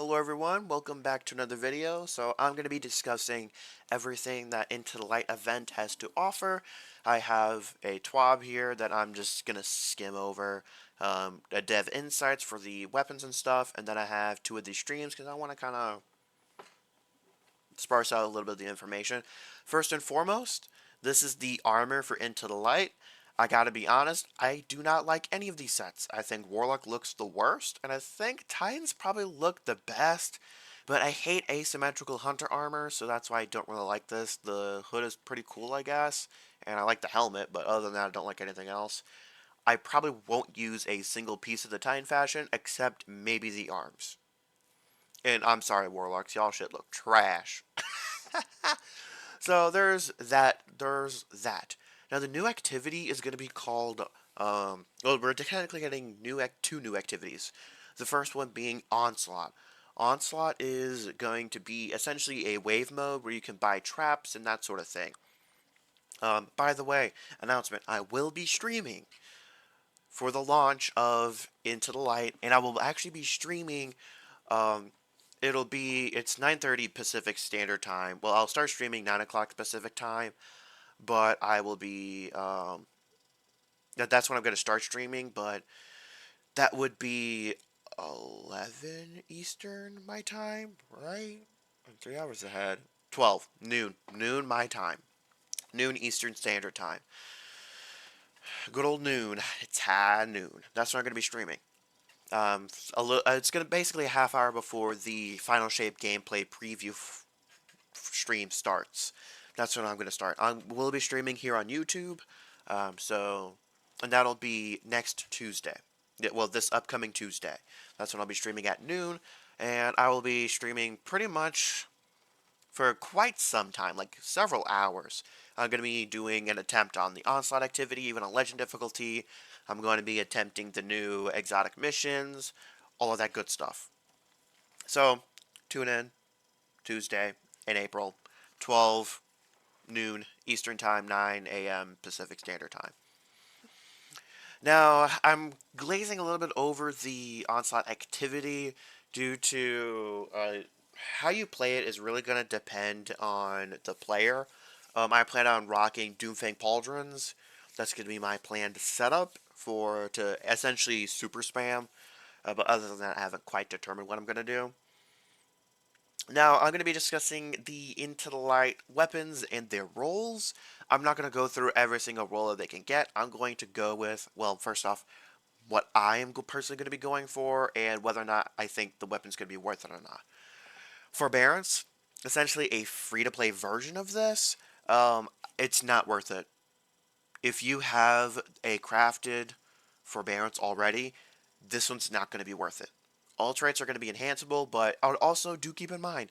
Hello everyone, welcome back to another video. So I'm going to be discussing everything that Into the Light event has to offer. I have a TWAB here that I'm just going to skim over, a dev insights for the weapons and stuff, and then I have two of these streams because I want to kind of sparse out a little bit of the information. First and foremost, this is the armor for Into the Light. I gotta be honest, I do not like any of these sets. I think Warlock looks the worst, and I think Titans probably look the best. But I hate asymmetrical hunter armor, so that's why I don't really like this. The hood is pretty cool, I guess, and I like the helmet, but other than that, I don't like anything else. I probably won't use a single piece of the Titan fashion, except maybe the arms. And I'm sorry, Warlocks, y'all shit look trash. So there's that. There's that. Now the new activity is going to be called. Well, we're technically getting two new activities. The first one being Onslaught. Onslaught is going to be essentially a wave mode where you can buy traps and that sort of thing. By the way, announcement: I will be streaming for the launch of Into the Light, and I will actually be streaming. Um, it's 9:30 Pacific Standard Time. Well, I'll start streaming 9 o'clock Pacific Time, but I will be that's when I'm going to start streaming, but that would be 11 Eastern my time, right? I'm 3 hours ahead. 12 noon my time. Noon Eastern Standard Time. Good old noon. It's high noon. That's when I'm going to be streaming. It's going to basically a half hour before the Final Shape gameplay preview stream starts. That's when I'm going to start. I will be streaming here on YouTube, and that'll be next Tuesday. Well, this upcoming Tuesday. That's when I'll be streaming at noon, and I will be streaming pretty much for quite some time, like several hours. I'm going to be doing an attempt on the Onslaught activity, even on Legend difficulty. I'm going to be attempting the new exotic missions, all of that good stuff. So, tune in Tuesday in April, 12 noon Eastern Time, 9 a.m. Pacific Standard Time. Now, I'm glazing a little bit over the Onslaught activity due to how you play it is really going to depend on the player. I plan on rocking Doomfang Pauldrons. That's going to be my planned setup to essentially super spam. But other than that, I haven't quite determined what I'm going to do. Now, I'm going to be discussing the Into the Light weapons and their roles. I'm not going to go through every single role that they can get. I'm going to go with, well, first off, what I am personally going to be going for and whether or not I think the weapon's going to be worth it or not. Forbearance, essentially a free-to-play version of this, it's not worth it. If you have a crafted Forbearance already, this one's not going to be worth it. All traits are going to be enhanceable, but also do keep in mind,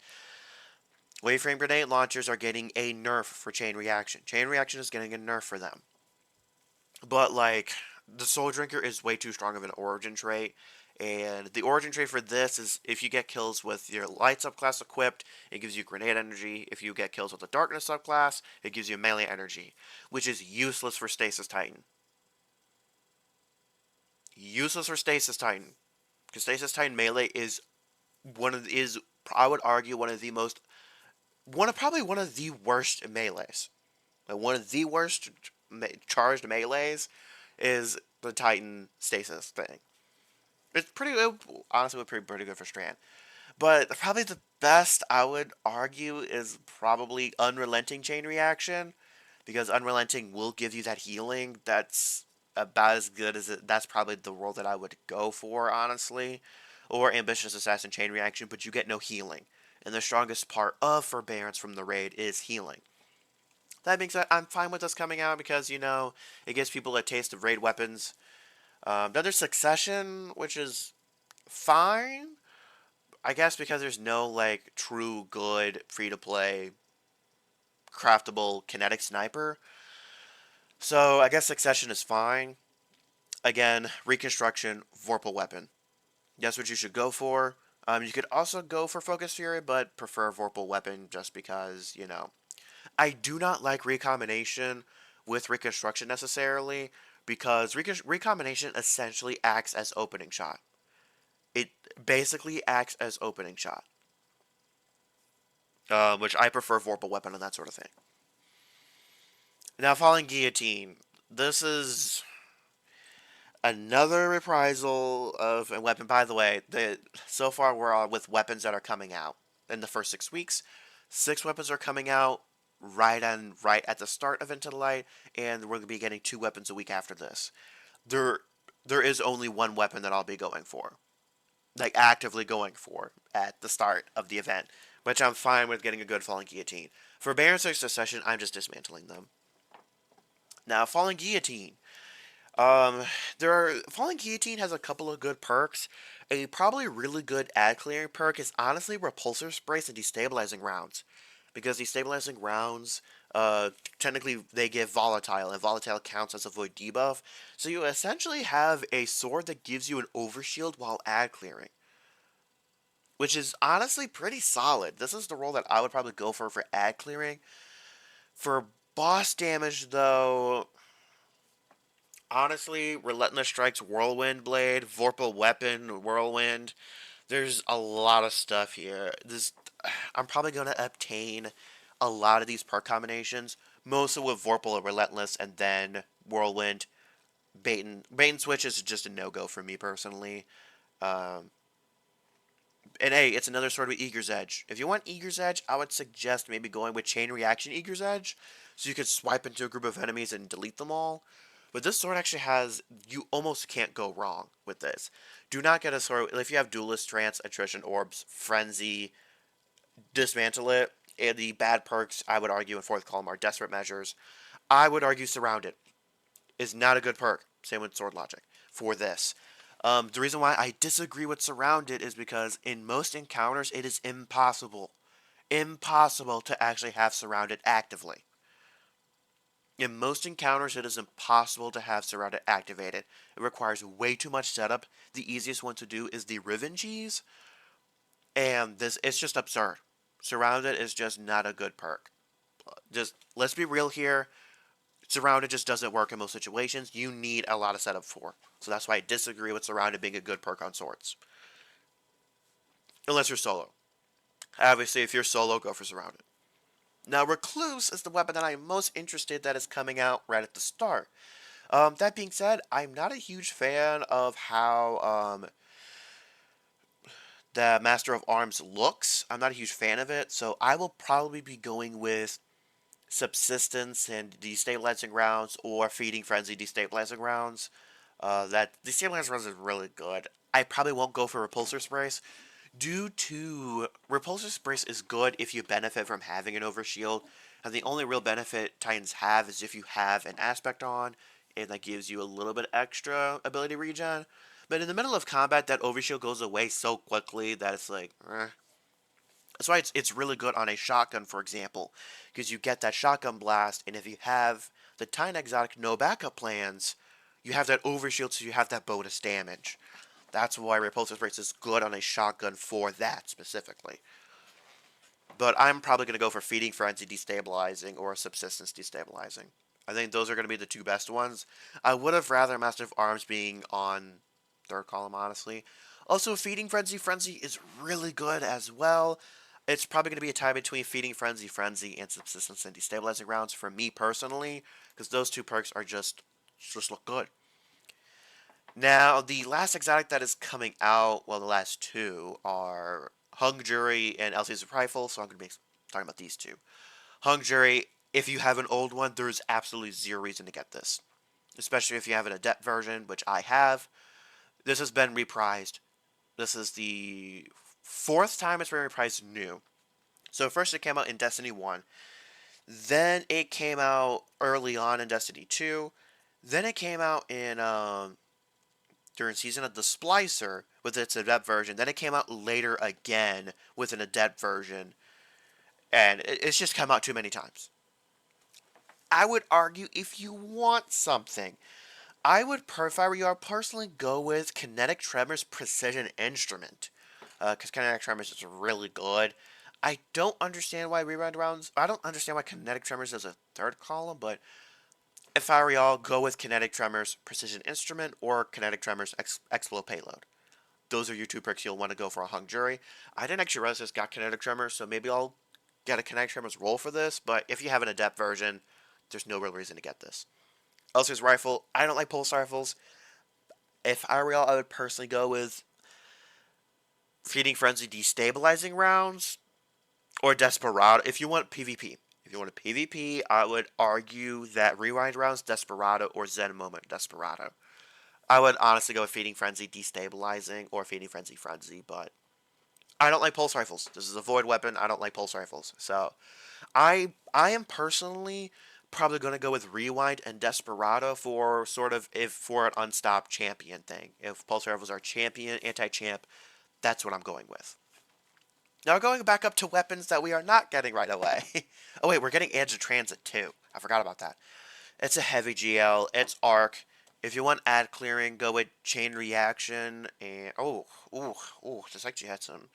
Waveframe grenade launchers are getting a nerf for chain reaction. Chain reaction is getting a nerf for them. But, like, the Soul Drinker is way too strong of an origin trait. And the origin trait for this is if you get kills with your light subclass equipped, it gives you grenade energy. If you get kills with the darkness subclass, it gives you melee energy, which is useless for Stasis Titan. Useless for Stasis Titan. Because Stasis Titan melee is I would argue probably one of the worst melees. Like one of the worst charged melees is the Titan stasis thing. Honestly pretty good for Strand. But probably the best I would argue is probably Unrelenting Chain Reaction, because Unrelenting will give you that healing. That's about as good as it. That's probably the role that I would go for, honestly, or Ambitious Assassin Chain Reaction, but you get no healing. And the strongest part of Forbearance from the raid is healing. That being said, I'm fine with this coming out because, it gives people a taste of raid weapons. Then there's Succession, which is fine, I guess, because there's no, like, true good free-to-play craftable kinetic sniper. So I guess Succession is fine. Again, Reconstruction, Vorpal weapon. That's what you should go for. You could also go for Focus Fury, but prefer Vorpal weapon just because, I do not like recombination with Reconstruction necessarily, because recombination essentially acts as opening shot. It basically acts as opening shot, which I prefer Vorpal Weapon and that sort of thing. Now, Falling Guillotine. This is another reprisal of a weapon. By the way, so far we're all with weapons that are coming out in the first 6 weeks. 6 weapons are coming out right at the start of Into the Light, and we're gonna be getting 2 weapons a week after this. There there is only one weapon that I'll be going for, like actively going for at the start of the event, which I'm fine with getting a good Falling Guillotine. For Baron 6 Succession, I'm just dismantling them. Now, Falling Guillotine. Um, Falling Guillotine has a couple of good perks. A probably really good ad clearing perk is honestly Repulsor Sprays and Destabilizing Rounds, because Destabilizing Rounds, technically they give Volatile, and Volatile counts as a Void debuff. So you essentially have a sword that gives you an overshield while ad clearing, which is honestly pretty solid. This is the role that I would probably go for ad clearing. For boss damage, though, honestly, Relentless Strikes, Whirlwind Blade, Vorpal Weapon, Whirlwind. There's a lot of stuff here. I'm probably going to obtain a lot of these perk combinations, mostly with Vorpal and Relentless, and then Whirlwind. Bait and Switch is just a no-go for me personally. Um, and hey, it's another sword with Eager's Edge. If you want Eager's Edge, I would suggest maybe going with Chain Reaction Eager's Edge, so you could swipe into a group of enemies and delete them all. But this sword actually has, you almost can't go wrong with this. Do not get a sword, if you have Duelist, Trance, Attrition Orbs, Frenzy, dismantle it. And the bad perks, I would argue, in fourth column are Desperate Measures. I would argue Surrounded is not a good perk. Same with Sword Logic for this. The reason why I disagree with Surrounded is because in most encounters, it is impossible to actually have Surrounded actively. In most encounters, it is impossible to have Surrounded activated. It requires way too much setup. The easiest one to do is the Riven Cheese, and it's just absurd. Surrounded is just not a good perk. Just let's be real here. Surrounded just doesn't work in most situations. You need a lot of setup for. So that's why I disagree with Surrounded being a good perk on swords. Unless you're solo. Obviously, if you're solo, go for Surrounded. Now, Recluse is the weapon that I'm most interested that is coming out right at the start. That being said, I'm not a huge fan of how the Master of Arms looks. I'm not a huge fan of it, so I will probably be going with Subsistence and Destabilizing Rounds, or Feeding Frenzy Destabilizing Rounds. That Destabilizing Rounds is really good. I probably won't go for Repulsor Sprays, due to Repulsor Sprays is good if you benefit from having an overshield, and the only real benefit Titans have is if you have an aspect on, and that gives you a little bit extra ability regen. But in the middle of combat, that overshield goes away so quickly that it's like, eh. That's why it's really good on a shotgun, for example, because you get that shotgun blast, and if you have the Titan Exotic no backup plans, you have that overshield, so you have that bonus damage. That's why Repulsor Sprays is good on a shotgun for that specifically. But I'm probably going to go for Feeding Frenzy Destabilizing or Subsistence Destabilizing. I think those are going to be the two best ones. I would have rather Master of Arms being on third column, honestly. Also, Feeding Frenzy is really good as well. It's probably going to be a tie between Feeding Frenzy, and Subsistence and Destabilizing Rounds for me personally, because those two perks are just look good. Now, the last exotic that is coming out, well, the last two are Hung Jury and LC's Rifle, so I'm going to be talking about these two. Hung Jury, if you have an old one, there's absolutely zero reason to get this, especially if you have an Adept version, which I have. This has been reprised. This is the fourth time it's been reprised new. So first it came out in Destiny 1, then it came out early on in Destiny 2, then it came out in during Season of the Splicer with its adept version. Then it came out later again with an adept version, and it's just come out too many times. I would argue if you want something, I would, if I were you, personally go with Kinetic Tremors Precision Instrument, because Kinetic Tremors is really good. I don't understand why Rerun Rounds. I don't understand why Kinetic Tremors is a third column, but if I were y'all, go with Kinetic Tremors Precision Instrument or Kinetic Tremors Explode Payload. those are your two perks you'll want to go for a Hung Jury. I didn't actually realize this got Kinetic Tremors, so maybe I'll get a Kinetic Tremors roll for this, but if you have an Adept version, there's no real reason to get this. Elsewhere's Rifle. I don't like Pulse Rifles. If I were y'all, I would personally go with Feeding Frenzy Destabilizing Rounds or Desperado. If you want PvP. If you want a PvP, I would argue that Rewind Rounds, Desperado, or Zen Moment, Desperado. I would honestly go with Feeding Frenzy Destabilizing or Feeding Frenzy Frenzy, but I don't like Pulse Rifles. This is a Void weapon. I don't like Pulse Rifles. So I am personally probably going to go with Rewind and Desperado for sort of if for an unstopped champion thing. If Pulse Rifles are champion, anti-champ, that's what I'm going with. Now going back up to weapons that we are not getting right away. Oh wait, we're getting Edge of Transit too. I forgot about that. It's a heavy GL. It's Arc. If you want ad clearing, go with Chain Reaction and this actually had some.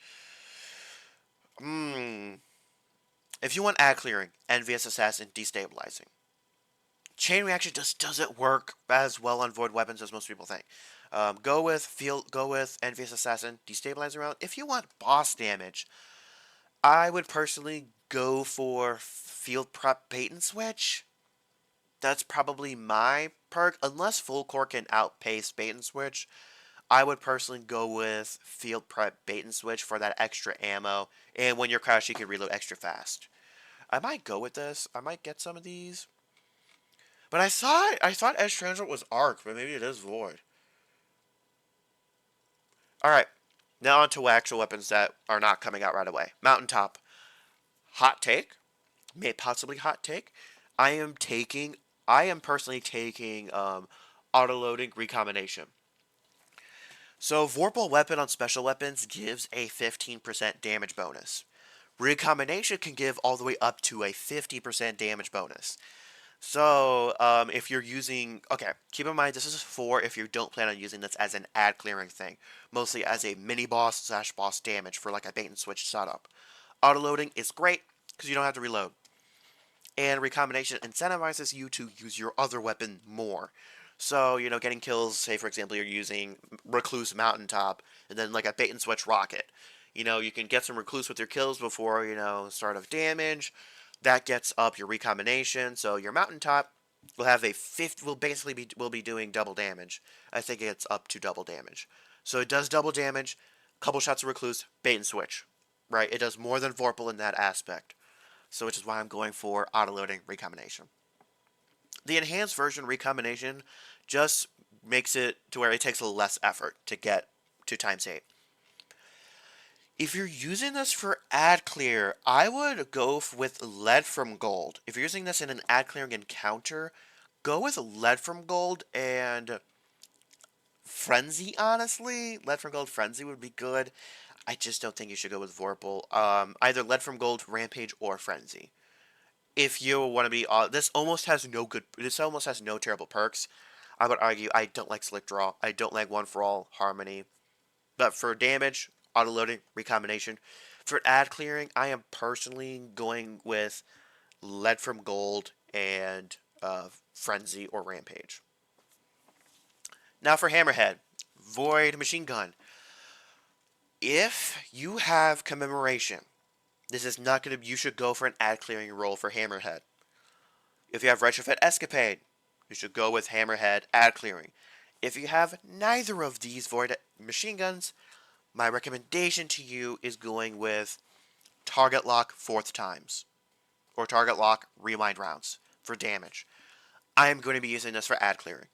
If you want ad clearing, Envious Assassin, Destabilizing. Chain Reaction just doesn't work as well on Void weapons as most people think. Go with Envious Assassin, Destabilizing round. If you want boss damage, I would personally go for Field Prep Bait and Switch. That's probably my perk. Unless Full Core can outpace Bait and Switch, I would personally go with Field Prep Bait and Switch for that extra ammo. And when you're crouched, you can reload extra fast. I might go with this. I might get some of these. But I thought Edge Transit was Arc, but maybe it is Void. Alright. Now on to actual weapons that are not coming out right away. Mountaintop. Hot take. May possibly hot take. I am personally taking auto-loading recombination. So Vorpal weapon on special weapons gives a 15% damage bonus. Recombination can give all the way up to a 50% damage bonus. So, if you're using... Okay, keep in mind, this is for if you don't plan on using this as an ad clearing thing. Mostly as a mini-boss / boss damage for like a bait and switch setup. Auto-loading is great, because you don't have to reload. And recombination incentivizes you to use your other weapon more. So, getting kills, say for example, you're using Recluse Mountaintop, and then like a bait and switch rocket. You can get some Recluse with your kills before, start of damage. That gets up your recombination, so your Mountaintop will have will be doing double damage. I think it's up to double damage. So it does double damage, couple shots of Recluse, bait and switch. Right? It does more than Vorpal in that aspect. So which is why I'm going for auto-loading recombination. The enhanced version recombination just makes it to where it takes a little less effort to get to times 8. If you're using this for ad clear, I would go with Lead from Gold. If you're using this in an ad clearing encounter, go with Lead from Gold and Frenzy, honestly. Lead from Gold Frenzy would be good. I just don't think you should go with Vorpal. Either Lead from Gold, Rampage, or Frenzy. If you want to be... this almost has no terrible perks. I would argue I don't like Slick Draw. I don't like One for All, Harmony. But for damage, auto-loading, recombination. For ad clearing, I am personally going with Lead from Gold and Frenzy or Rampage. Now for Hammerhead. Void Machine Gun. If you have Commemoration, this is not going to... You should go for an ad clearing roll for Hammerhead. If you have Retrofit Escapade, you should go with Hammerhead ad clearing. If you have neither of these Void Machine Guns, my recommendation to you is going with Target Lock 4th times. Or Target Lock Rewind rounds for damage. I am going to be using this for ad clearing.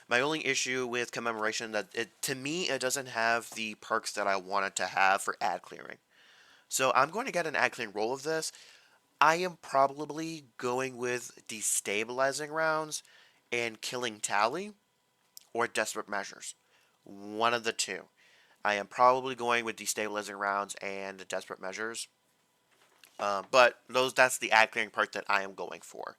My only issue with Commemoration to me it doesn't have the perks that I wanted to have for ad clearing. So I'm going to get an ad clearing roll of this. I am probably going with Destabilizing rounds and Killing Tally or Desperate Measures. One of the two. I am probably going with Destabilizing rounds and Desperate Measures. But that's the ad clearing part that I am going for.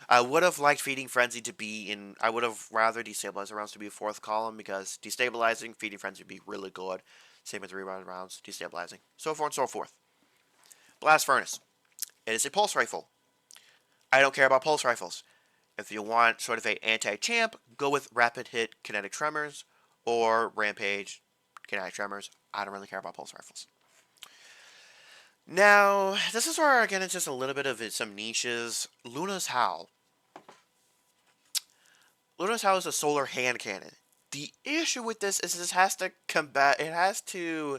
I would have liked Feeding Frenzy to be in... I would have rather Destabilizing rounds to be 4th column because Destabilizing, Feeding Frenzy would be really good. Same with Rewind rounds, Destabilizing. So forth and so forth. Blast Furnace. It is a pulse rifle. I don't care about pulse rifles. If you want sort of a anti-champ, go with Rapid Hit Kinetic Tremors or Rampage kinetic tremors. I don't really care about pulse rifles. Now, this is where I get into just a little bit of some niches. Luna's Howl. Luna's Howl is a solar hand cannon. The issue with this is this has to combat. It has to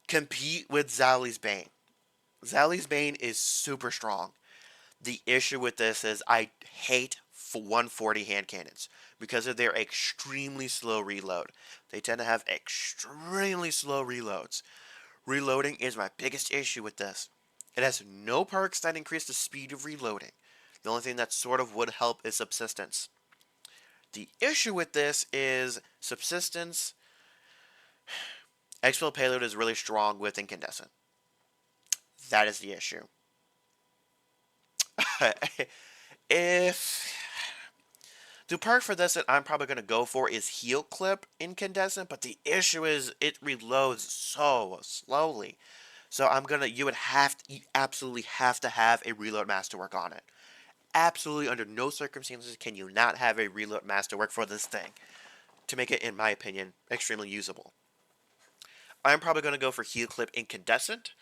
compete with Zali's Bane. Zali's Bane is super strong. The issue with this is I hate 140 hand cannons because of their extremely slow reload. They tend to have extremely slow reloads. Reloading is my biggest issue with this. It has no perks that increase the speed of reloading. The only thing that sort of would help is subsistence. The issue with this is subsistence. Exfil payload is really strong with incandescent. That is the issue. If the perk for this that I'm probably going to go for is heal clip incandescent, but the issue is it reloads so slowly. So you absolutely have to have a reload masterwork on it. Absolutely, under no circumstances can you not have a reload masterwork for this thing to make it, in my opinion, extremely usable. I'm probably going to go for heal clip incandescent,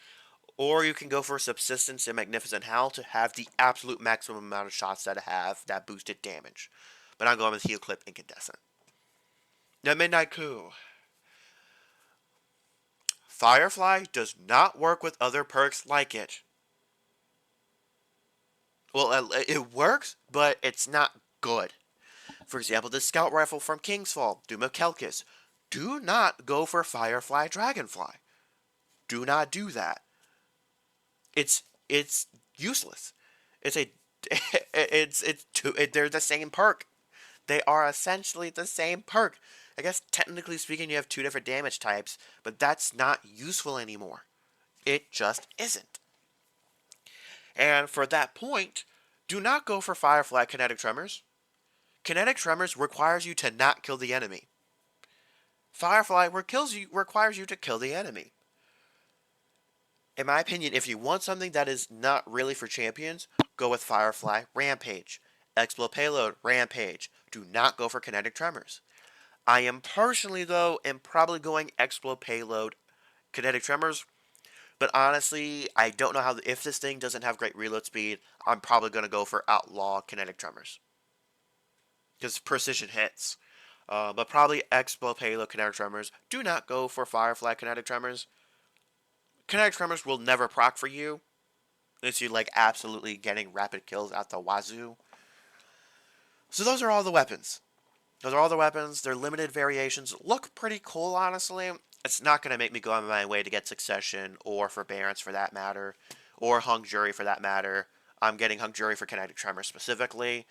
or you can go for subsistence and magnificent howl to have the absolute maximum amount of shots that have that boosted damage. But I'm going with heal clip incandescent. Now, Midnight Coup. Firefly does not work with other perks like it. Well, it works, but it's not good. For example, the scout rifle from Kingsfall, Doom of Kelkis. Do not go for Firefly Dragonfly. Do not do that. It's useless. They're the same perk. They are essentially the same perk. I guess technically speaking, you have two different damage types, but that's not useful anymore. It just isn't. And for that point, do not go for Firefly Kinetic Tremors. Kinetic Tremors requires you to not kill the enemy. Firefly requires you to kill the enemy. In my opinion, if you want something that is not really for champions, go with Firefly Rampage. Explode Payload Rampage. Do not go for Kinetic Tremors. I am personally, though, probably going Explode Payload Kinetic Tremors. But honestly, I don't know if this thing doesn't have great reload speed, I'm probably going to go for Outlaw Kinetic Tremors. Because precision hits. But probably Explode Payload Kinetic Tremors. Do not go for Firefly Kinetic Tremors. Kinetic Tremors will never proc for you. Unless you're absolutely getting rapid kills at the wazoo. So those are all the weapons. They're limited variations. Look pretty cool, honestly. It's not going to make me go on my way to get Succession or Forbearance for that matter. Or Hung Jury for that matter. I'm getting Hung Jury for Kinetic Tremor specifically.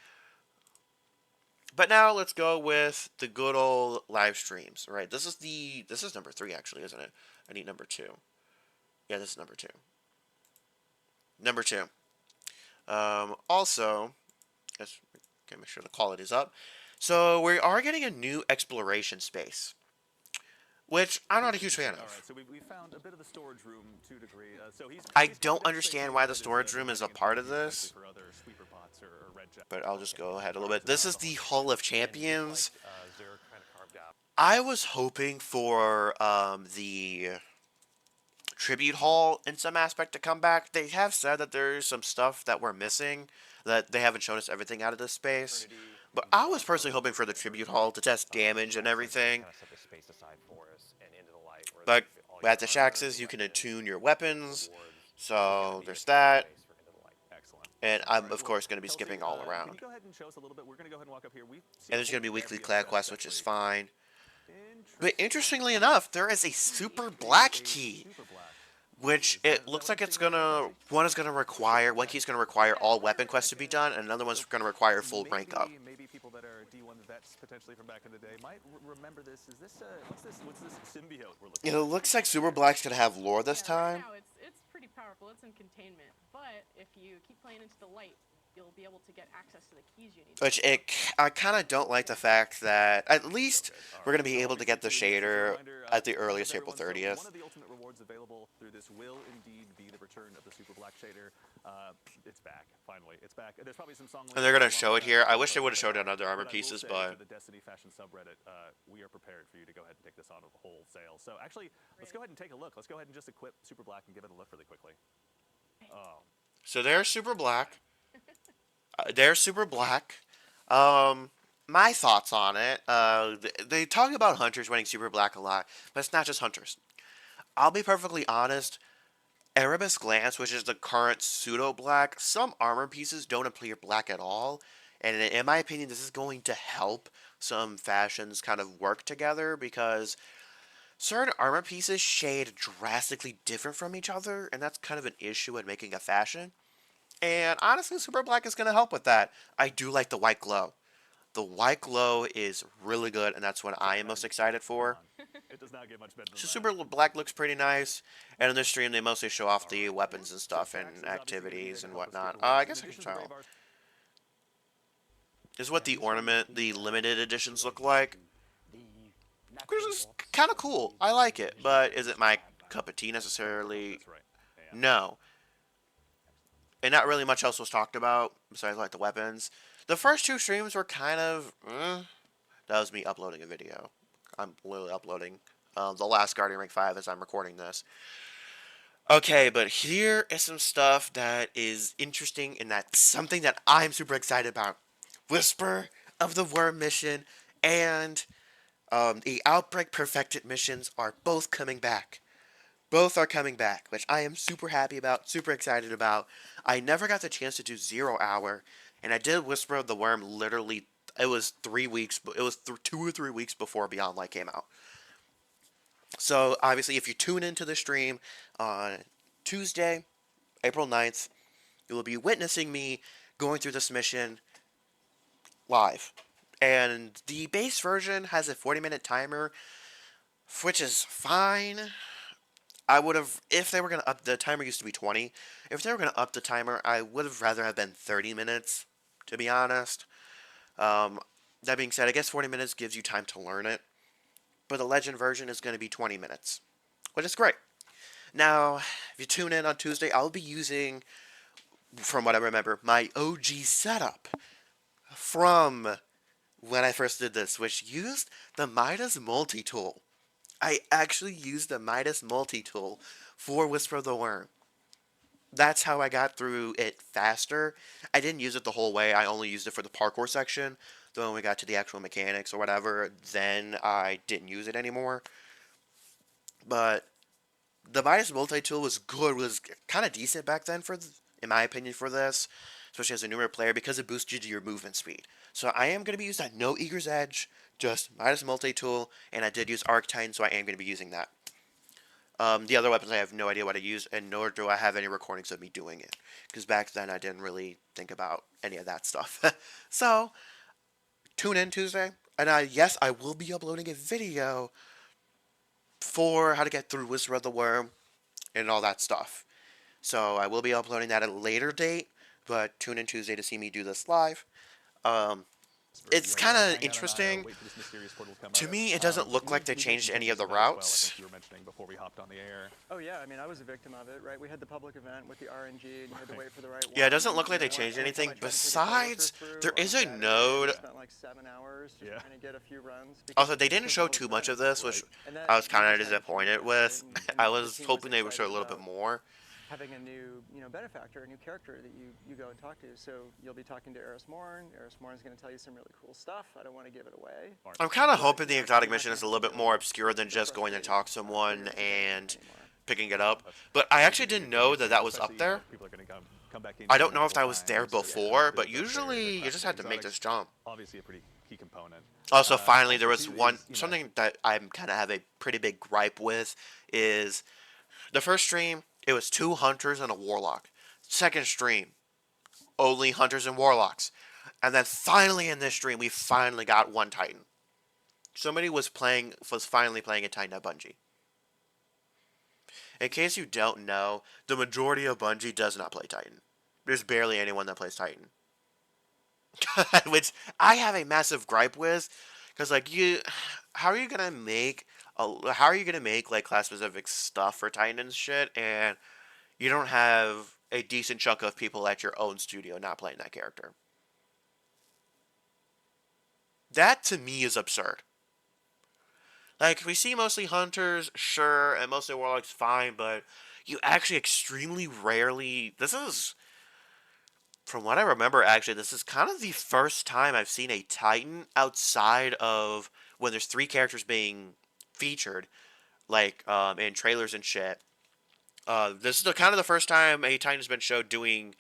But now let's go with the good old live streams. Right, this is number 3 actually, isn't it? I need number 2. Yeah, this is number 2. Number 2. Also, let's make sure the quality is up. So we are getting a new exploration space, which I'm not a huge fan of. Alright, so we found a bit of the storage room to a degree. I don't understand why the storage room is a part of this, but I'll just go ahead a little bit. This is the Hall of Champions. I was hoping for the Tribute Hall in some aspect to come back. They have said that there's some stuff that we're missing, that they haven't shown us everything out of this space. But I was personally hoping for the Tribute Hall to test damage and everything. But at the Shaxxes, you can attune your weapons, so there's that. And I'm, of course, going to be skipping all around. And there's going to be weekly clan quests, which is fine. But interestingly enough, there is a Super Black key, which it looks like it's gonna, one key's gonna require all weapon quests to be done, and another one's gonna require full rank up. Maybe people that are D1 vets potentially from back in the day might remember this. Is this what's this symbiote we're looking at? It looks like Super Black's gonna have lore this time. Right now it's pretty powerful. It's in containment, but if you keep playing into the light, you'll be able to get access to the keys you need. Which I kind of don't like the fact that at least All we're right. gonna be So able to get the basically, just as a shader reminder, at the apologies earliest April everyone. So 30th. one of the ultimate rewards available through this will indeed be the return of the Super Black shader. It's back, finally. It's back. There's probably some song And they're lyrics gonna along show with it that, here. I but wish they would have they showed it are. on other armor But I will pieces, say, but to the Destiny Fashion subreddit, we are prepared for you to go ahead and take this on wholesale. So actually, let's go ahead and take a look. Let's go ahead and just equip Super Black and give it a look really quickly. Oh, so they're super black. They're super black. My thoughts on it. They talk about hunters winning super black a lot, but it's not just hunters. I'll be perfectly honest. Erebus Glance, which is the current pseudo black, some armor pieces don't appear black at all, and in my opinion, this is going to help some fashions kind of work together because certain armor pieces shade drastically different from each other, and that's kind of an issue in making a fashion. And honestly, Super Black is going to help with that. I do like the white glow. The white glow is really good, and that's what I am most excited for. it does not get much better than So that. Super Black looks pretty nice, and in this stream they mostly show off the weapons and So stuff Trax and is obviously gonna be activities there and to help us whatnot. give awards. I In guess I can addition to the tell. Brave Arts- This is what the ornament, the limited editions look like. Which is kind of cool. I like it, but is it my cup of tea necessarily? That's right. Yeah. No. And not really much else was talked about besides like the weapons. The first two streams were kind of. That was me uploading a video. I'm literally uploading the last Guardian Rank 5 as I'm recording this. Okay, but here is some stuff that is interesting and that's something that I'm super excited about. Whisper of the Worm mission and the Outbreak Perfected missions are both coming back. Both are coming back, which I am super happy about, super excited about. I never got the chance to do 0 Hour, and I did Whisper of the Worm literally, it was 3 weeks, it was 2 or 3 weeks before Beyond Light came out. So, obviously, if you tune into the stream on Tuesday, April 9th, you will be witnessing me going through this mission live. And the base version has a 40-minute timer, which is fine. I would have, if they were going to up, the timer used to be 20. If they were going to up the timer, I would have rather have been 30 minutes, to be honest. That being said, I guess 40 minutes gives you time to learn it. But the Legend version is going to be 20 minutes, which is great. Now, if you tune in on Tuesday, I'll be using, from what I remember, my OG setup from when I first did this, which used the Midas multi-tool. I actually used the Midas multi-tool for Whisper of the Worm. That's how I got through it faster. I didn't use it the whole way. I only used it for the parkour section. Then when we got to the actual mechanics or whatever, then I didn't use it anymore. But the Midas multi-tool was good, was kind of decent back then in my opinion, for this, especially as a newer player, because it boosted your movement speed. So I am going to be using that no Eager's Edge, just Midas multi-tool, and I did use Arc Titan, so I am going to be using that. The other weapons I have no idea what I use, and nor do I have any recordings of me doing it, because back then I didn't really think about any of that stuff. So, tune in Tuesday, and yes, I will be uploading a video for how to get through Whisper of the Worm and all that stuff. So I will be uploading that at a later date, but tune in Tuesday to see me do this live. It's kind of interesting. To me, it doesn't look like they changed any of the routes. You were mentioning before we hopped on the air. Oh yeah, I mean I was a victim of it, right? We had the public event with the RNG, and you had to wait for the right one. Yeah, it doesn't look like they changed anything. Besides, there is a node. Spent like 7 hours just trying to get a few runs. Also, they didn't show too much of this, which I was kind of disappointed with. I was hoping they would show a little bit more. Having a new, benefactor, a new character that you go and talk to. So you'll be talking to Eris Morn. Eris Morn's going to tell you some really cool stuff. I don't want to give it away. I'm kind of hoping the exotic mission is a little bit more obscure than just going to talk to someone and picking it up. But I actually didn't know that that was up there. People are going to come back in. I don't know if that was there before, but usually you just had to make this jump. Obviously a pretty key component. Also, finally, there was something that I'm kind of have a pretty big gripe with is the first stream, it was 2 hunters and a warlock. Second stream, only hunters and warlocks. And then finally in this stream, we finally got 1 Titan. Somebody was finally playing a Titan at Bungie. In case you don't know, the majority of Bungie does not play Titan. There's barely anyone that plays Titan. which I have a massive gripe with, because like how are you gonna make how are you gonna make like class specific stuff for Titan and shit, and you don't have a decent chunk of people at your own studio not playing that character? That to me is absurd. Like, we see mostly hunters, sure, and mostly warlocks, fine, but you actually extremely rarely. This is, from what I remember, actually, this is kind of the first time I've seen a Titan outside of when there's three characters being featured, like in trailers and shit. This is kind of the first time a Titan has been showed being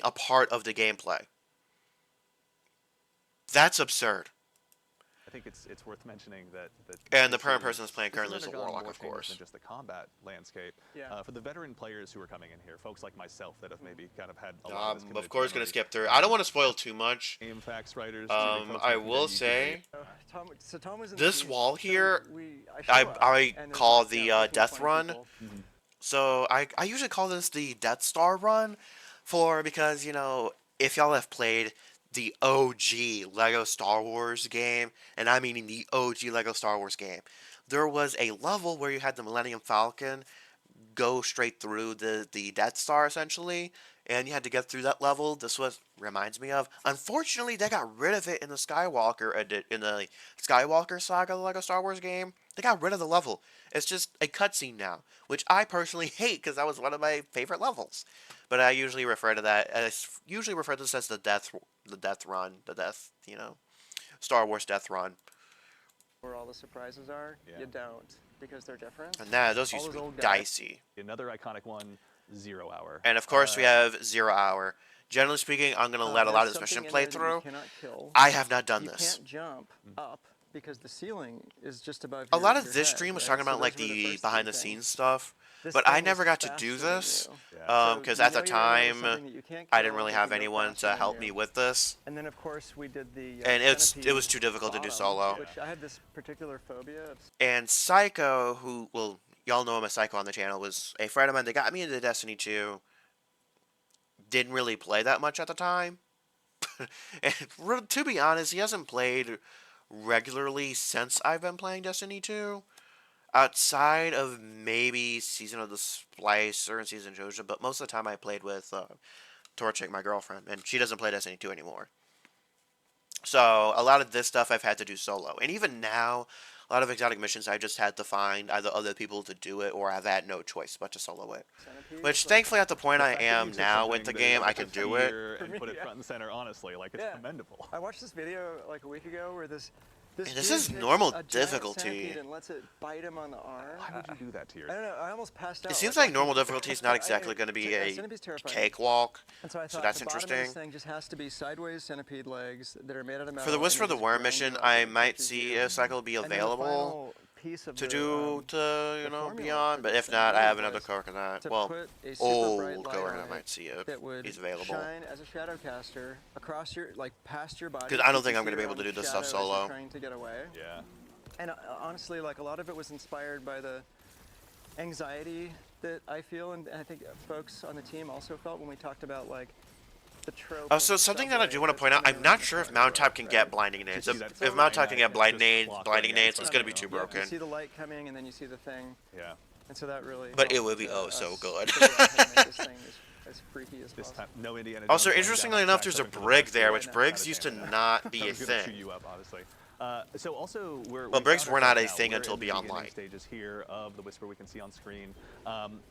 a part of the gameplay. That's absurd. I think it's worth mentioning that And the this current person that's playing this has currently is a undergone warlock, more of changes course. than just the combat landscape. Yeah. For the veteran players who are coming in here, folks like myself that have maybe kind of had a lot of this I'm of committed course gonna memory, skip through. I don't want to spoil too much. game facts writers. to folks I like me will that YouTube say So Tom was in the this team, wall so here, I show up, I and there's, call like, the 15, death 20 run. people. So I usually call this the Death Star run, because if y'all have played the OG Lego Star Wars game, and I mean the OG Lego Star Wars game, there was a level where you had the Millennium Falcon go straight through the Death Star essentially, and you had to get through that level. This was reminds me of. Unfortunately, they got rid of it in the Skywalker saga Lego Star Wars game. They got rid of the level. It's just a cutscene now, which I personally hate because that was one of my favorite levels. But I usually refer to this as the death run, Star Wars death run. Where all the surprises are, Yeah. you don't, because they're different. And those All used to those be old guys. dicey. Another iconic one, 0 Hour. And of course, we have 0 Hour. Generally speaking, I'm gonna let a lot of There's this mission something in play there that you through. cannot kill. I have not done You this. can't jump up because the ceiling is just above A your, lot of your this head, stream was right? talking So about like those were the first behind three the scenes things. stuff, This but thing I is never got to faster do than this you. Yeah. because So at the you know you're in there with time something that you can't I kill, didn't really but have can go anyone faster to than help you. me with this. And then of course we did the And it centipede was too difficult to do bottom, solo. which I had this particular phobia of. And Psycho, y'all know him as Psycho on the channel, was a friend of mine that got me into Destiny 2. Didn't really play that much at the time. And to be honest, he hasn't played regularly since I've been playing Destiny 2. Outside of maybe Season of the Splice or in Season Joja, but most of the time I played with Torchic, my girlfriend, and she doesn't play Destiny 2 anymore. So a lot of this stuff I've had to do solo. And even now, a lot of exotic missions I just had to find either other people to do it or I've had no choice but to solo it. Centipedes, Which like- thankfully at the point The I fact that you am took now with something the that is game, such I a can do it. fear and For put me, it yeah. front and center, honestly. Like, it's Yeah. commendable. I watched this video like a week ago where this And this dude is takes normal a giant difficulty. centipede and lets it bite him on the arm. Why would you do that to I yourself? don't know. I almost passed out. It seems like, like normal watching difficulty is it. not exactly going to be a centipede's terrifying. cakewalk. And so I So thought that's the bottom of interesting. this thing just has to be sideways centipede legs that are made out of metal. For the and Whisper they of the just Worm grind mission, you up I and it might touches see you. a cycle be And then the available final piece of to the, do the formula beyond. for But this if thing not, I really have another was coworker to that put a super bright old light coworker on that it might see it. that would He's available. shine as a shadow caster across your past your body. 'Cause so I you don't can think I'm see gonna be your able to own do this shadow stuff as you're solo. Trying to get away. Yeah. And honestly, like a lot of it was inspired by the anxiety that I feel, and I think folks on the team also felt when we talked about like the trope. Oh, of so something that I do subway want to that's point out, coming I'm around not the sure if corner, Mount Top can right? get blinding nades. see that If Mount Top can get just blinding blockering nades, it it's from going to be you. too Yeah, broken. you see the light coming, and then you see the thing, Yeah. and so that really. But it helped, would be so us good. figure out how to make this thing as freaky as This possible. time, no Indiana Also, Jones going interestingly down enough, tracks there's a up into the brig dark there, sky. which Not brigs a used to fan of that. not be I a was gonna chew thing. you up, honestly. So also Well, we brigs found were not ourselves a now, thing we're until in the Beyond beginning Light. stages here of the Whisper we can see on screen.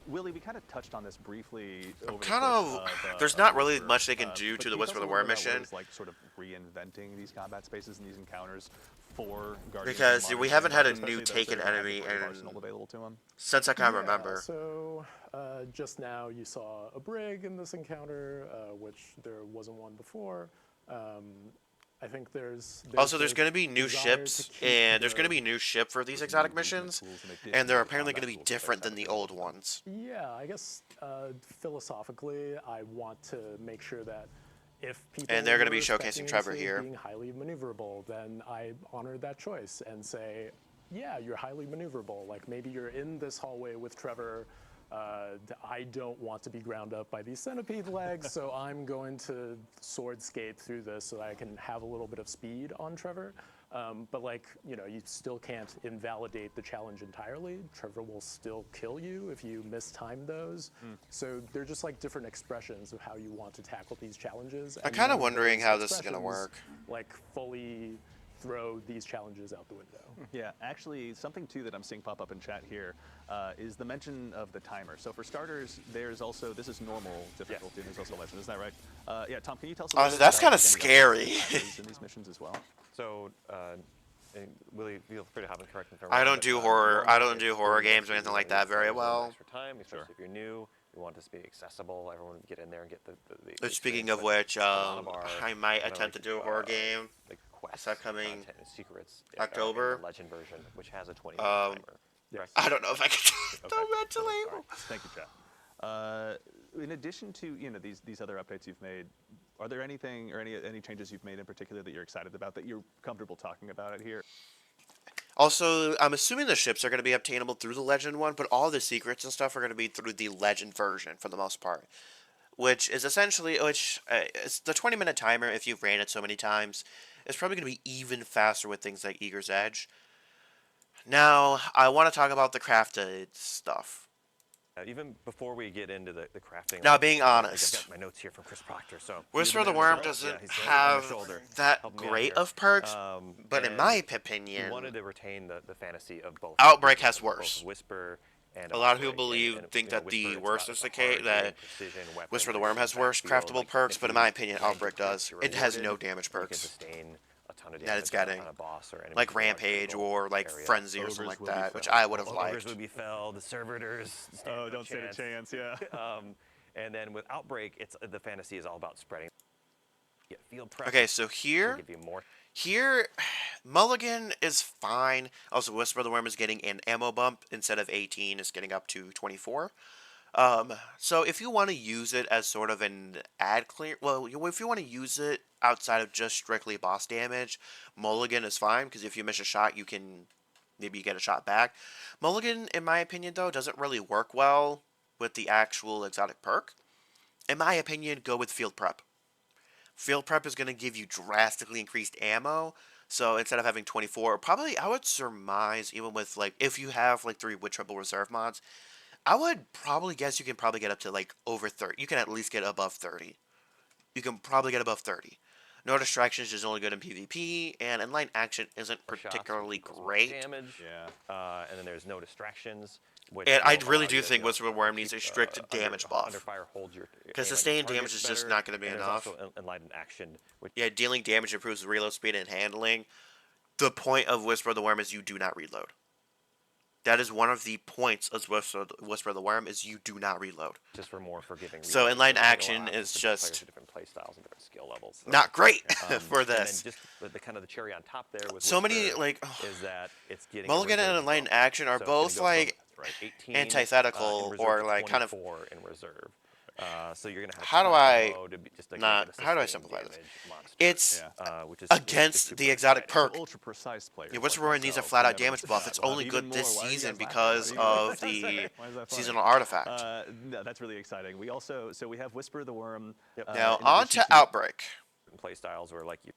Willie, we kind of touched on this briefly. Over the Kind course of. of, There's of not the really Whisper. much they can do But to can the you Whisper tell of the us a Worm little bit about what mission. it's like sort of reinventing these combat spaces and these encounters for Guardians Because of the we Modern haven't had a Empire, new especially those Taken that have enemy the Brave in- arsenal available to them. Since I can remember. So just now you saw a brig in this encounter, which there wasn't one before. I think there's Also, there's a going to be new desire ships, to keep and there's going to the- be new ship for these Some exotic new movement missions, tools in addition and they're to the apparently going to combat be tools that they different than have the available old to them. ones. Yeah, I guess philosophically, I want to make sure that if people And they're gonna be were showcasing expecting Trevor to here. being highly maneuverable, then I honor that choice and say, yeah, you're highly maneuverable. Like maybe you're in this hallway with Trevor, I don't want to be ground up by these centipede legs, so I'm going to swordscape through this so that I can have a little bit of speed on Trevor. But like, you know, you still can't invalidate the challenge entirely. Trevor will still kill you if you mistime those. So they're just like different expressions of how you want to tackle these challenges. I'm and kind none of wondering those how this is going to expressions, work. Like fully throw these challenges out the window. Yeah, actually, something too that I'm seeing pop up in chat here is the mention of the timer. So for starters, there's also, this is normal difficulty, and there's also legend, isn't that right? Yeah, Tom, can you tell us a little bit That's about kinda any scary. timers in these missions as well? So, and Willie, feel free to have him correct me if I'm I wrong, don't but, do horror. I normally don't do it's horror really nice games or to anything do like that that very a little well. extra time, especially if you're new. We want this to be accessible. Everyone would get in there and get the Speaking experience, of but which, a lot of our I might kinda attempt like, to do a horror game. like quests, that coming content, and secrets October? in the legend version, which has a 20 Um, timer. Correct? I don't know if I can do Okay. it mentally. All right. Thank you, Chad. In addition to these other updates you've made, are there anything or any changes you've made in particular that you're excited about that you're comfortable talking about it here? Also, I'm assuming the ships are going to be obtainable through the Legend one, but all the secrets and stuff are going to be through the Legend version for the most part. Which is essentially, it's the 20-minute timer if you've ran it so many times. It's probably going to be even faster with things like Eager's Edge. Now, I want to talk about the crafted stuff. Even before we get into the crafting. Now, being like, honest, I've got my notes here from Chris Proctor. So Whisper of the he's Worm there. doesn't Yeah, he's right on my have shoulder, that helping me out great here. of perks, but in And my we opinion, wanted to retain the fantasy of both. Outbreak has both worse. Whisper and A lot of people Outbreak. believe- And, think you know, that the Whisper, it's worst about is the the case, hard that hitting precision weapon Whisper of the that Worm you has can worse backfield, craftable like, perks, if but in you my opinion, land your Outbreak crits, does. you're It has no rewarded. damage You can perks sustain a ton of that damage it's getting. on a boss or enemy Like who are in a Rampage critical or like area. Frenzy or Ogres something like will be that, which felled. I would have Ogres liked. would be felled. The servitors. Oh, don't stand a chance. Yeah. And then with Outbreak, it's the fantasy is all about spreading. Get field prep. Okay, so to here, give you more. Mulligan is fine. Also, Whisper of the Worm is getting an ammo bump instead of 18, it's getting up to 24. So if you want to use it as sort of an ad clear, well, if you want to use it outside of just strictly boss damage, Mulligan is fine because if you miss a shot, you can maybe get a shot back. Mulligan, in my opinion, though, doesn't really work well with the actual exotic perk. In my opinion, go with Field Prep. Field Prep is going to give you drastically increased ammo. So instead of having 24, probably I would surmise, even with like, if you have like 3 with triple reserve mods, I would probably guess you can probably get up to like over 30. You can at least get above 30. You can probably get above 30. No distractions is only good in PvP, and inline action isn't Shots, which particularly equals more great. Damage. Yeah. And then there's no distractions. Which And I will really allow do you to, think you know, Whisper of the Worm keep, needs a strict damage under, buff. Under fire, hold your. Because aim on sustained your damage targets is just better, not going to be and enough. There's also enlightened action, which Yeah, dealing damage improves reload speed and handling. The point of Whisper of the Worm is you do not reload. That is one of the points of Whisper of the Worm is you do not reload. just for more forgiving. So reloads. inline it action allows is different players just with different play styles and different skill levels. So, not great for and then this. just the kind of the cherry on top there with So many, Whisper like, is that it's getting a Mulligan and reserve inline bump. action are So it's gonna both go from, like right, 18, antithetical in reserve or to like kind of. 24 in reserve. So you're gonna have How to do I low to be just to not- get the how do I sustained simplify this? damage monster, It's which is against super the exotic exciting. perk. Ultra precise players. Yeah, like Whisper of the Worm needs a myself flat out never damage did buff. that. It's We'll only have even good this more. Why are you season guys laughing? because What are you of guys saying? the Why is that funny? seasonal artifact. No, that's really exciting. We also we have Whisper of the Worm. Now in on addition to Outbreak. Play styles where like you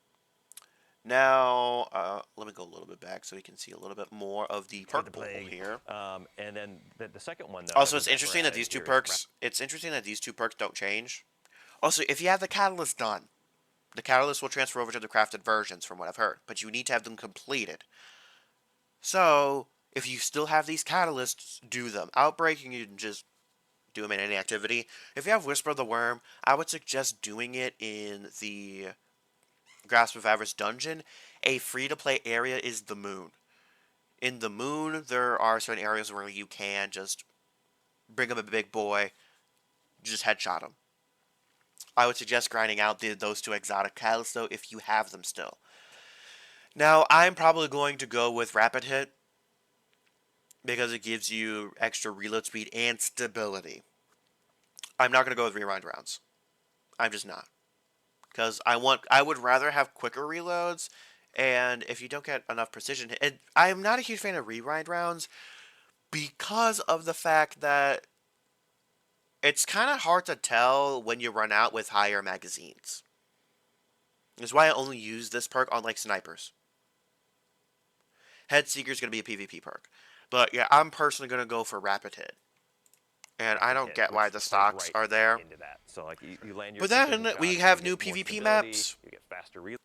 Now, let me go a little bit back so we can see a little bit more of the perk the pool plague. here. and then the second one though. Also, that it's we're interesting that adding these two here is perks. It's interesting that these two perks don't change. Also, if you have the catalyst done, the catalyst will transfer over to the crafted versions, from what I've heard. But you need to have them completed. So, if you still have these catalysts, do them. Outbreak, you can just do them in any activity. If you have Whisper of the Worm, I would suggest doing it in the Grasp of Avarice dungeon. A free-to-play area is the Moon. In the Moon, there are certain areas where you can just bring up a big boy, just headshot him. I would suggest grinding out those two exotic catalysts, though, if you have them still. Now, I'm probably going to go with Rapid Hit, because it gives you extra reload speed and stability. I'm not going to go with rewind rounds. I'm just not. Because I would rather have quicker reloads, and if you don't get enough precision hit, and I'm not a huge fan of rewind rounds because of the fact that it's kind of hard to tell when you run out with higher magazines. That's why I only use this perk on like snipers. Head Seeker is going to be a PvP perk. But yeah, I'm personally going to go for Rapid Hit. And I don't hit, get why which the plays stocks right are there. Into that. So like you land your But then precision we shots, have you new get more PvP stability, maps. You get faster reload.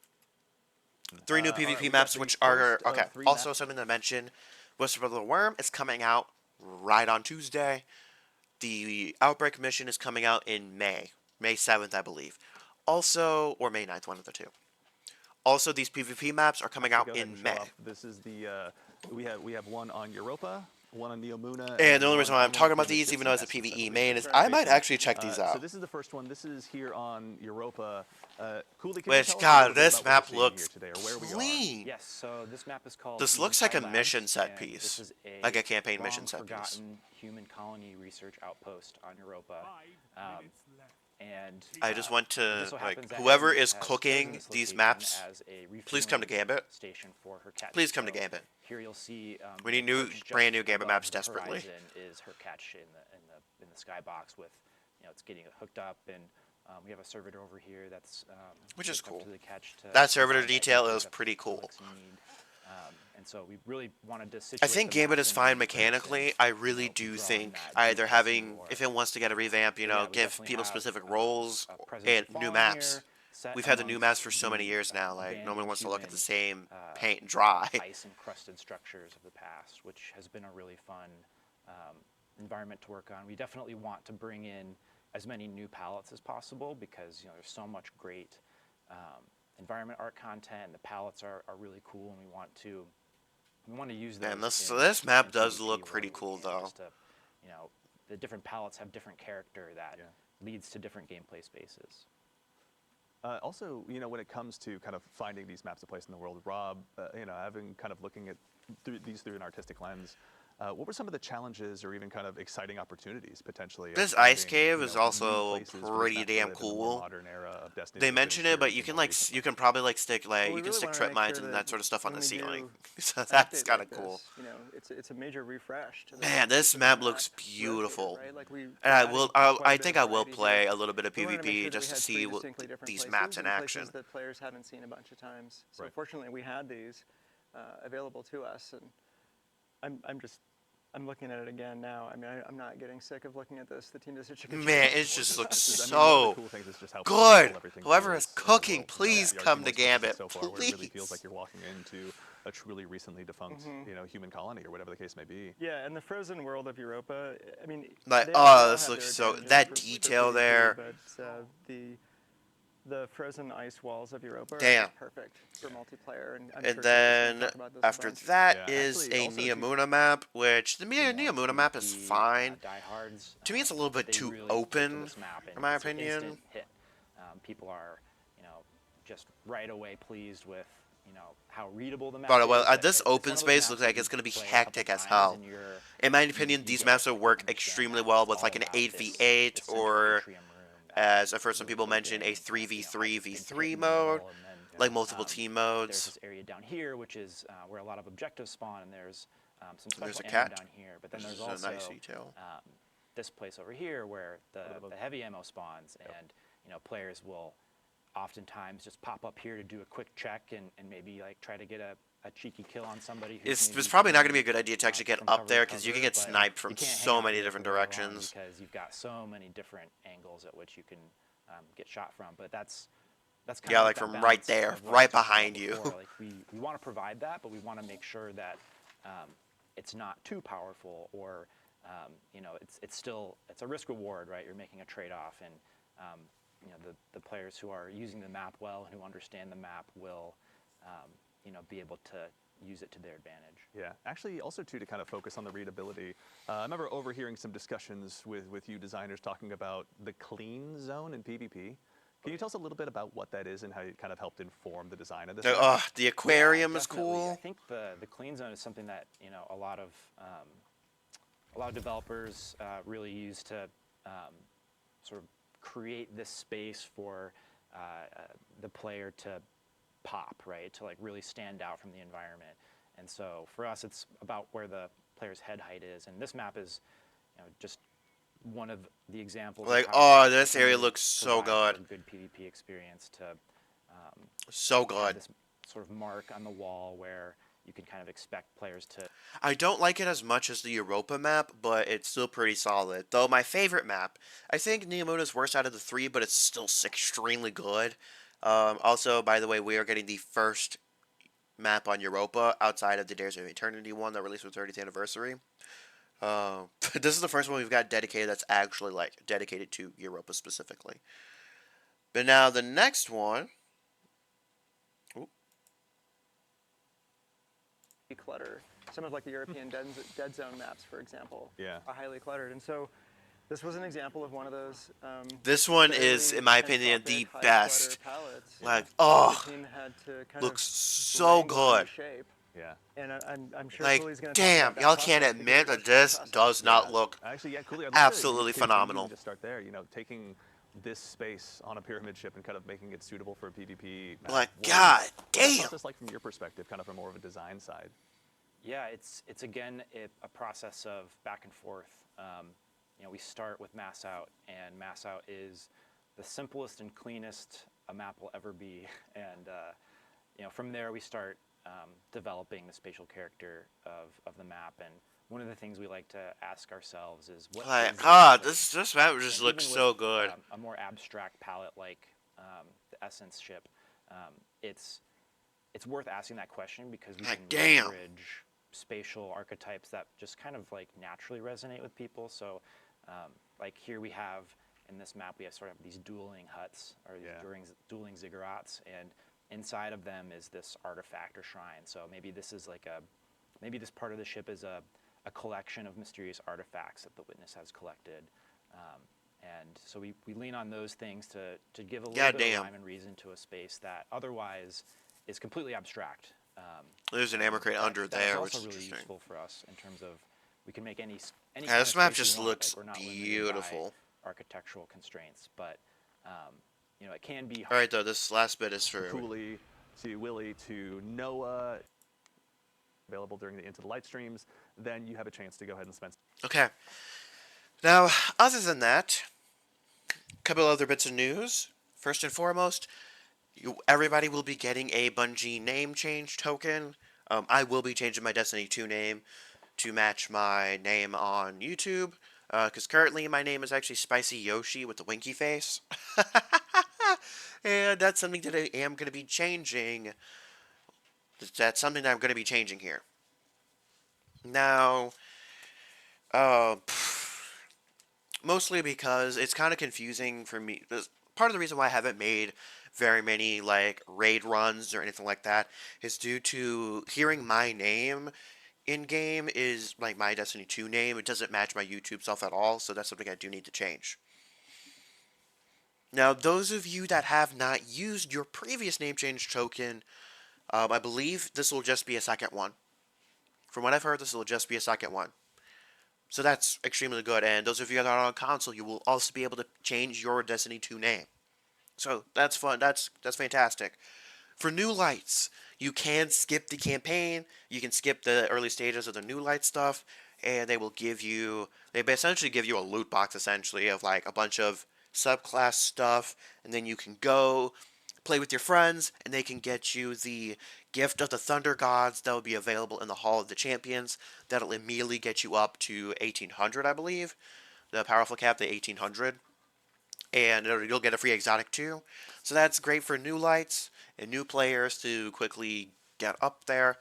3 new all right, PvP we got maps, the which are first of okay. 3 Also, maps. something to mention: Whisper of the Worm is coming out right on Tuesday. The Outbreak mission is coming out in May 7th, I believe. Also, or May 9th, one of the two. Also, these PvP maps are coming out Go ahead and in show May. off. This is the we have one on Europa, one on Neomuna, And the only reason why I'm one talking on about Phoenix these, even Gibson though it's a Essence, I PvE believe. main, is That's I right. might actually check these So out. this is the first one. This is here on Europa. Cooley, can Which, you tell us a God, little bit this about what map we're seeing here looks today, or where we are? clean. Yes, so this map is called This Eden looks like a Labs, mission set and piece. This is Like a campaign mission set piece. long-forgotten human colony research outpost on Europa. And I just want to, just so like, happens that whoever Esme is has cooking chosen this these location maps, as a please come to refueling Gambit. station for her catch. Please come to So Gambit. Here you'll see We need perched just brand new Gambit above maps the desperately. horizon is her catch in the skybox with, it's getting hooked up, and we have a servitor over here that's Which is hooked up cool. to the catch to That servitor provide that detail heat is that pretty the cool. publics need. And so we really wanted to I situate think the Gambit map is in fine a place mechanically. and, I really do drawing think that either deep having, lore. if it wants to get a revamp, you But know, yeah, we give definitely people have, specific roles a presence and of new Fallen maps. here, set We've had the new amongst maps for so many the, years now. Like, no one abandoned wants to look at the human, same paint and dry. ice-encrusted structures of the past, which has been a really fun environment to work on. We definitely want to bring in as many new palettes as possible because there's so much great environment art content, and the palettes are really cool, and we want to use those. Man, this in- this map in does PvP look where pretty we cool can though. just, the different palettes have different character that leads to different gameplay spaces. Also, when it comes to kind of finding these maps of place in the world, Rob, having kind of looking at through an artistic lens, what were some of the challenges or even kind of exciting opportunities potentially? of This ice finding, cave is new also places for pretty Snap to damn live in the more cool. modern era of Destiny They that's been mention it, but you experiencing can more like recently. you can probably like stick Well, we you can really stick wanna trip make mines sure and that sort of stuff on when the we ceiling. do So an that's update kind of like cool. this, it's a major refresh. To the, Man, this to the map looks rotator, beautiful. right? Like we And I added will. quite a I bit think of I will variety play here. a little bit of We wanted to make PvP sure that just we to had see three what distinctly different these places maps in and action. places that players haven't seen a bunch of times. So Right. fortunately, we had these available to us, and I'm looking at it again now. I mean, I'm not getting sick of looking at this. The team does such a good Man, job. it just looks This is- I mean, one of so the cool things is just how good. physical everything Whoever is is in the cooking, world. please The come to RT Most Gambit, so far, where it really feels please. like you're walking into a truly recently defunct, human colony or whatever the case may be. Yeah, and the frozen world of Europa. I mean, Like, they oh, all this have looks their so- advantages that for detail PvP, there. But the frozen ice walls of Europa are Damn. just perfect for multiplayer. And, I'm And sure Chris is gonna then talk about this a after bunch. that Yeah, is actually, a also, too- Neomuna map, which the Neomuna map is PvP, fine. diehards, To me, it's a little bit they too really stick to open, this map, and in my it's an opinion. instant hit. People are, just right away pleased with, how readable the map But, is. well, that this it's open one of those space maps looks that like you it's gonna be play a hectic couple as times hell. and you're- In my opinion, you these get maps to will work understand extremely that well it's with all like an about 8v8 this central or, atrium room that as I've heard some really people built mention, in, a and, 3v3 it's been hit v3 in the mode, middle, and then, like multiple team There's modes. this area down here, which is where a lot of objectives spawn, and there's some There's special a ammo cat, down here. But then which there's is a also nice detail. this place over here where the heavy ammo spawns, and players will oftentimes just pop up here to do a quick check and maybe like try to get a cheeky kill on somebody. It's maybe probably not going to coming, be a good idea to actually get from up cover there to because you cover, can get but sniped from you can't hang so out many here different for very long directions. because you've got so many different angles at which you can get shot from. But that's kind Yeah, of like that from right balance there, of what I right was talking about behind you. before. Like we want to provide that, but we want to make sure that it's not too powerful, or it's a risk reward, right? You're making a trade-off, and the players who are using the map well and who understand the map will be able to use it to their advantage. Yeah, actually, also too, to kind of focus on the readability. I remember overhearing some discussions with you designers talking about the clean zone in PvP. Can you tell us a little bit about what that is and how it kind of helped inform the design of this? map? The aquarium Yeah, is definitely. cool. I think the clean zone is something that a lot of developers really use to sort of create this space for the player to pop, right? To like really stand out from the environment. And so for us, it's about where the player's head height is. And this map is just one of the examples. Like, of how oh, this can area really looks so provide good. for a good PvP experience to So have good. this sort of mark on the wall where you can kind of expect players to. I don't like it as much as the Europa map, but it's still pretty solid. Though my favorite map, I think Neomuna's worst out of the three, but it's still extremely good. Also, by the way, we are getting the first map on Europa outside of the Dares of Eternity one that released for 30th anniversary. This is the first one we've got dedicated that's actually like dedicated to Europa specifically. But now the next one. Clutter. Some of like the European dead zone maps, for example, Yeah. are highly cluttered, and so this was an example of one of those. This one is, fairly in my opinion, the entropic, high best. clutter palettes. Like, The oh, team had to kind looks of so wrangle into good. shape. Yeah. And I'm sure Like, Cooley's going to damn, y'all can't admit that this does not look Actually, yeah, cool. absolutely phenomenal. To start there, you know, taking this space on a pyramid ship and kind of making it suitable for a PvP. like, What god What's that damn. process like from your perspective, kind of from more of a design side? Yeah, it's again a process of back and forth. You know, we start with mass out, and mass out is the simplest and cleanest a map will ever be. And you know, from there we start developing the spatial character of the map. And one of the things we like to ask ourselves is, what Like, is this god, place? this map just And looks even so with, good. A more abstract palette like the Essence ship, it's worth asking that question because we Like, can damn. leverage spatial archetypes that just kind of like naturally resonate with people. So like here we have in this map we have sort of these dueling huts or these Yeah. dueling ziggurats, and inside of them is this artifact or shrine. So maybe this is like maybe this part of the ship is a collection of mysterious artifacts that the witness has collected. And so we lean on those things to give a little bit Goddamn. of rhyme and reason to a space that otherwise is completely abstract. There's an ammo crate under That there, is which also is really interesting. useful for us in terms of we can make any Yeah, kind this of map space we just want. looks Like, we're not limited by beautiful. architectural constraints, but you know, it can be hard. Alright, though, this last bit is for. Cooley to Willie to Noah, available during the Into the Light streams, then you have a chance to go ahead and spend. Okay. Now, other than that, a couple other bits of news. First and foremost, everybody will be getting a Bungie name change token. I will be changing my Destiny 2 name to match my name on YouTube, because currently my name is actually Spicy Yoshi with the winky face. And that's something that I am going to be changing. That's something that I'm going to be changing here. Now, mostly because it's kind of confusing for me. Part of the reason why I haven't made very many like raid runs or anything like that is due to hearing my name in game is like my Destiny 2 name. It doesn't match my YouTube self at all, so that's something I do need to change. Now, those of you that have not used your previous name change token, I believe this will just be a second one. From what I've heard, this will just be a second one. So that's extremely good, and those of you that are on console, you will also be able to change your Destiny 2 name. So that's fun. That's fantastic. For New Lights, you can skip the campaign. You can skip the early stages of the New Light stuff, and they essentially give you a loot box essentially of like a bunch of subclass stuff, and then you can go play with your friends, and they can get you the Gift of the Thunder Gods that will be available in the Hall of the Champions. That'll immediately get you up to 1800, I believe. The powerful cap, the 1800. And you'll get a free exotic too. So that's great for new lights and new players to quickly get up there.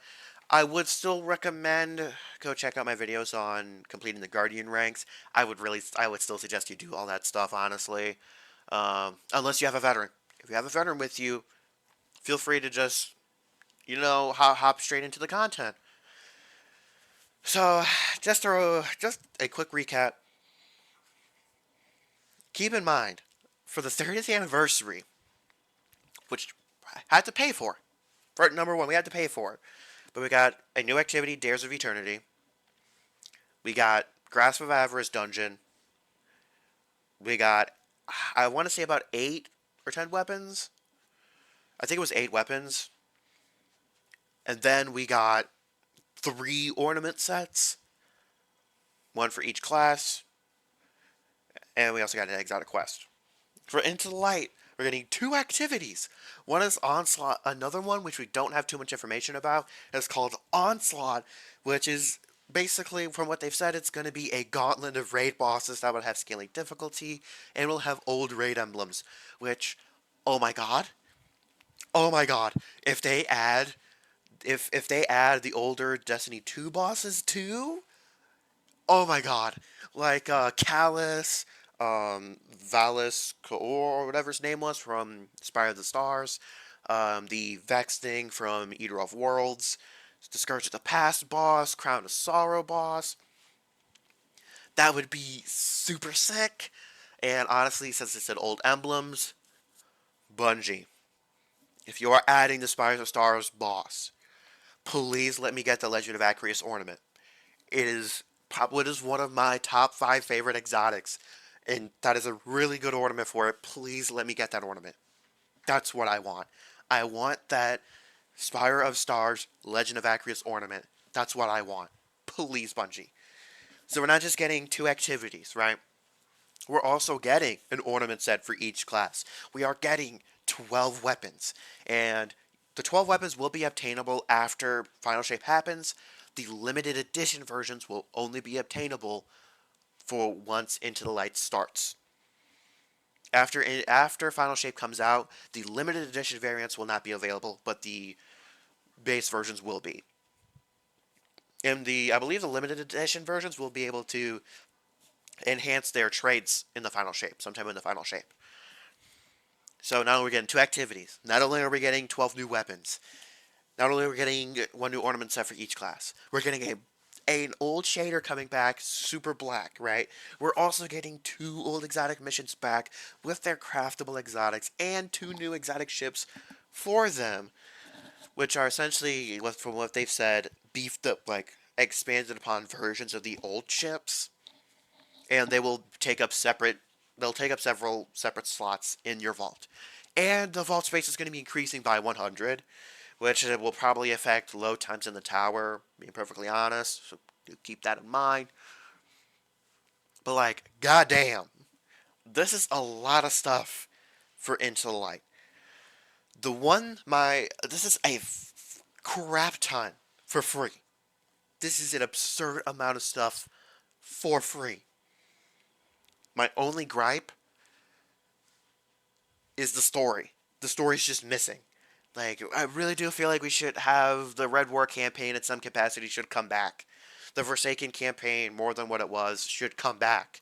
I would still recommend go check out my videos on completing the Guardian ranks. I would still suggest you do all that stuff, honestly. Unless you have a veteran. If you have a veteran with you, feel free to just, hop straight into the content. So, just a quick recap. Keep in mind, for the 30th anniversary, which I had to pay for number one, we had to pay for it. But we got a new activity, Dares of Eternity. We got Grasp of Avarice Dungeon. We got, I want to say about 8 or 10 weapons. I think it was 8 weapons. And then we got 3 ornament sets. 1 for each class. And we also got an exotic quest. For Into the Light, we're getting 2 activities. One is Onslaught. Another one, which we don't have too much information about, is called Onslaught, which is basically, from what they've said, it's going to be a gauntlet of raid bosses that will have scaling difficulty and will have old raid emblems. Which, oh my god, if they add, if they add the older Destiny 2 bosses too, oh my god, like Callus, Valis Kaor, or whatever his name was from Spire of the Stars, the Vex thing from Eater of Worlds, the Scourge of the Past boss, Crown of Sorrow boss. That would be super sick. And honestly, since it said old emblems, Bungie, if you are adding the Spires of Stars boss, please let me get the Legend of Acreus ornament. It is one of my top 5 favorite exotics, and that is a really good ornament for it. Please let me get that ornament. That's what I want. I want that Spire of Stars Legend of Acreus ornament. That's what I want. Please, Bungie. So we're not just getting 2 activities, right? We're also getting an ornament set for each class. We are getting 12 weapons, and the 12 weapons will be obtainable after Final Shape happens. The limited edition versions will only be obtainable for once Into the Light starts. After Final Shape comes out, the limited edition variants will not be available, but the base versions will be. And I believe the limited edition versions will be able to enhance their traits in the Final Shape, sometime in the Final Shape. So now we're getting 2 activities. Not only are we getting 12 new weapons, not only are we getting 1 new ornament set for each class, we're getting an old shader coming back, super black, right? We're also getting 2 old exotic missions back with their craftable exotics and 2 new exotic ships for them, which are essentially, from what they've said, beefed up, like expanded upon versions of the old ships, and they will take up several separate slots in your vault. And the vault space is going to be increasing by 100, which will probably affect load times in the tower, being perfectly honest, so do keep that in mind. But like, goddamn, this is a lot of stuff for Into the Light. This is a crap ton for free. This is an absurd amount of stuff for free. My only gripe is the story. The story's just missing. Like, I really do feel like we should have the Red War campaign in some capacity should come back. The Forsaken campaign, more than what it was, should come back.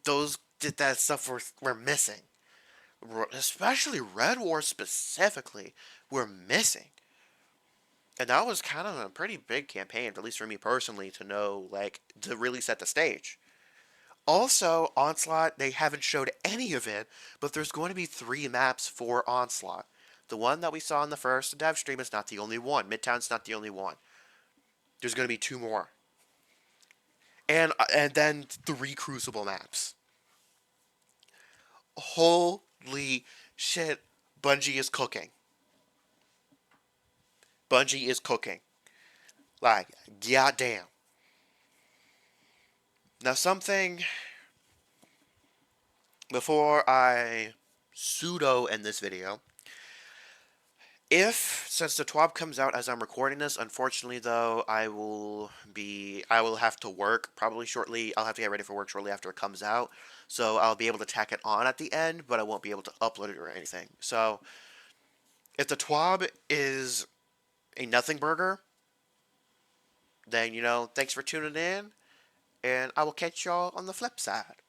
That stuff we're missing. Especially Red War specifically, we're missing. And that was kind of a pretty big campaign, at least for me personally, to really set the stage. Also, Onslaught, they haven't showed any of it, but there's going to be 3 maps for Onslaught. The one that we saw in the first dev stream is not the only one. Midtown's not the only one. There's going to be 2 more. And then 3 Crucible maps. Holy shit, Bungie is cooking. Bungie is cooking. Like, goddamn. Now something, before I pseudo end this video, since the TWAB comes out as I'm recording this, unfortunately though, I will have to work probably shortly. I'll have to get ready for work shortly after it comes out. So I'll be able to tack it on at the end, but I won't be able to upload it or anything. So if the TWAB is a nothing burger, then, thanks for tuning in, and I will catch y'all on the flip side.